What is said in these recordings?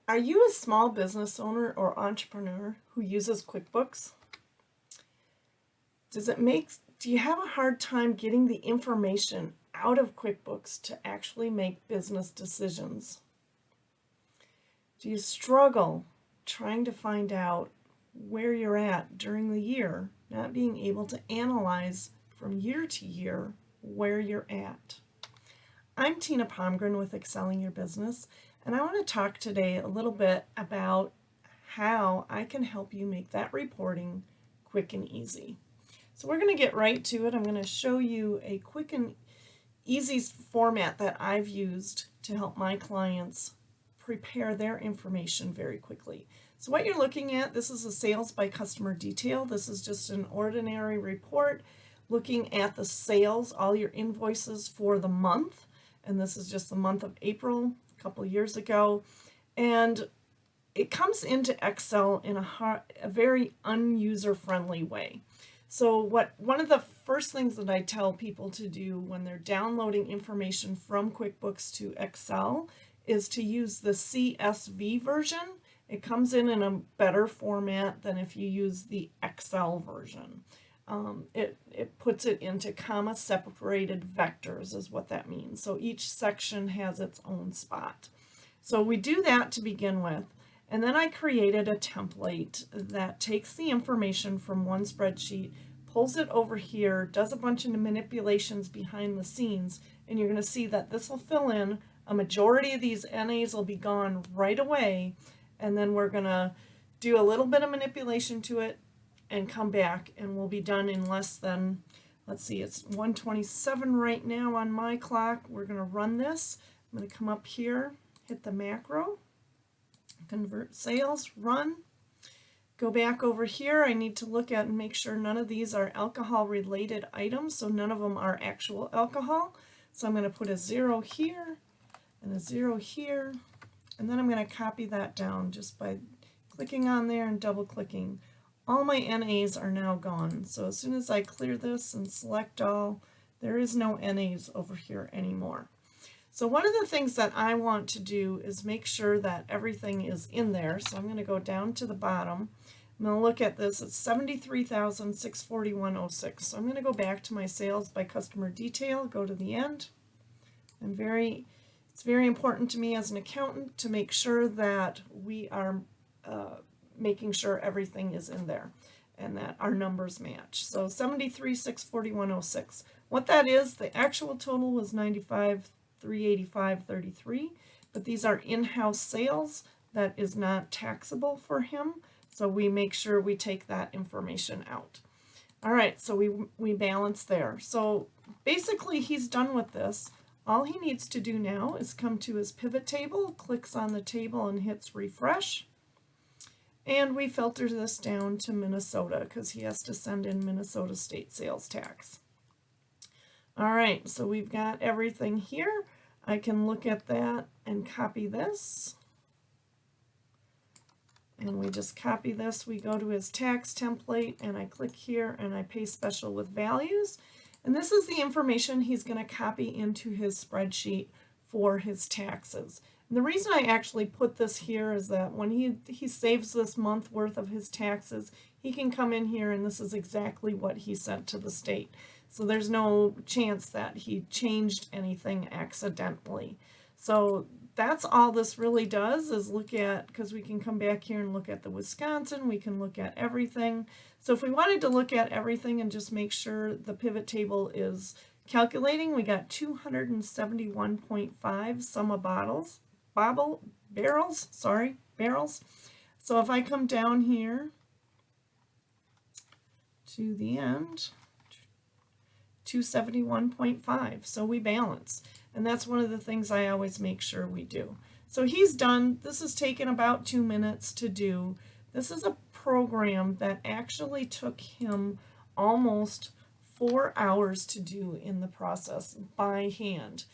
Are you a small business owner or entrepreneur who uses QuickBooks? Do you have a hard time getting the information out of QuickBooks to actually make business decisions? Do you struggle trying to find out where you're at during the year, not being able to analyze from year to year where you're at? I'm Tina Pomgren with Excelling Your Business, and I want to talk today a little bit about how I can help you make that reporting quick and easy. So we're going to get right to it. I'm going to show you a quick and easy format that I've used to help my clients prepare their information very quickly. So what you're looking at, this is a sales by customer detail. This is just an ordinary report looking at the sales, all your invoices for the month. And this is just the month of April a couple years ago. And it comes into Excel in a very unuser-friendly way. So one of the first things that I tell people to do when they're downloading information from QuickBooks to Excel is to use the CSV version. It comes in a better format than if you use the Excel version. It puts it into comma separated vectors is what that means. So each section has its own spot. So we do that to begin with. And then I created a template that takes the information from one spreadsheet, pulls it over here, does a bunch of manipulations behind the scenes, and you're going to see that this will fill in. A majority of these NAs will be gone right away, and then we're going to do a little bit of manipulation to it and come back, and we'll be done in less than, let's see, it's 1:27 right now on my clock. We're going to run this. I'm going to come up here, hit the macro, convert sales, run. Go back over here. I need to look at and make sure none of these are alcohol related items, so none of them are actual alcohol. So I'm going to put a 0 here and a 0 here, and then I'm going to copy that down just by clicking on there and double clicking. All my NAs are now gone. So as soon as I clear this and select all, there is no NAs over here anymore. So one of the things that I want to do is make sure that everything is in there. So I'm going to go down to the bottom. I'm going to look at this. It's $73,641.06. So I'm going to go back to my sales by customer detail, go to the end. And it's very important to me as an accountant to make sure that we are making sure everything is in there and that our numbers match. So $73,641.06. What that is, the actual total was $95,385.33, but these are in-house sales. That is not taxable for him, so we make sure we take that information out. All right, so we balance there. So basically he's done with this. All he needs to do now is come to his pivot table, clicks on the table and hits refresh. And we filter this down to Minnesota because he has to send in Minnesota state sales tax. All right, so we've got everything here. I can look at that and copy this. And we just copy this. We go to his tax template and I click here and I paste special with values. And this is the information he's going to copy into his spreadsheet for his taxes. And the reason I actually put this here is that when he saves this month worth of his taxes, he can come in here and this is exactly what he sent to the state. So there's no chance that he changed anything accidentally. So that's all this really does is look at, because we can come back here and look at the Wisconsin, we can look at everything. So if we wanted to look at everything and just make sure the pivot table is calculating, we got 271.5 sum of barrels. So if I come down here to the end, 271.5, so we balance. And that's one of the things I always make sure we do. So he's done. This has taken about 2 minutes to do. This is a program that actually took him almost 4 hours to do in the process by hand.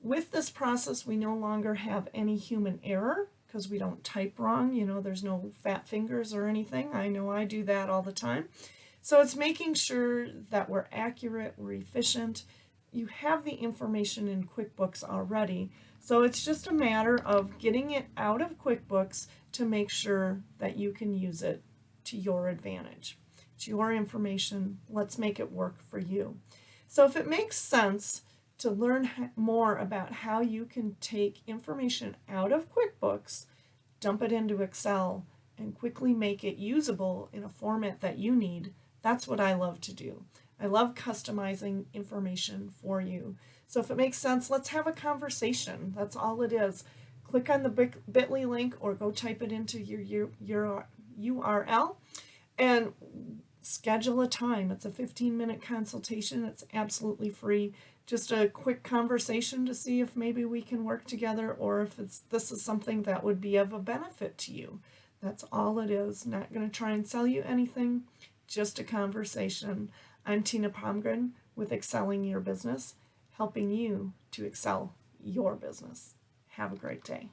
With this process, we no longer have any human error because we don't type wrong. You know, there's no fat fingers or anything. I know I do that all the time. So it's making sure that we're accurate, we're efficient. You have the information in QuickBooks already. So it's just a matter of getting it out of QuickBooks to make sure that you can use it to your advantage. It's your information. Let's make it work for you. So if it makes sense to learn more about how you can take information out of QuickBooks, dump it into Excel, and quickly make it usable in a format that you need, that's what I love to do. I love customizing information for you. So if it makes sense, let's have a conversation. That's all it is. Click on the bit.ly link or go type it into your URL and schedule a time. It's a 15-minute consultation. It's absolutely free. Just a quick conversation to see if maybe we can work together or if this is something that would be of a benefit to you. That's all it is. Not going to try and sell you anything, just a conversation. I'm Tina Palmgren with Excelling Your Business, helping you to excel your business. Have a great day.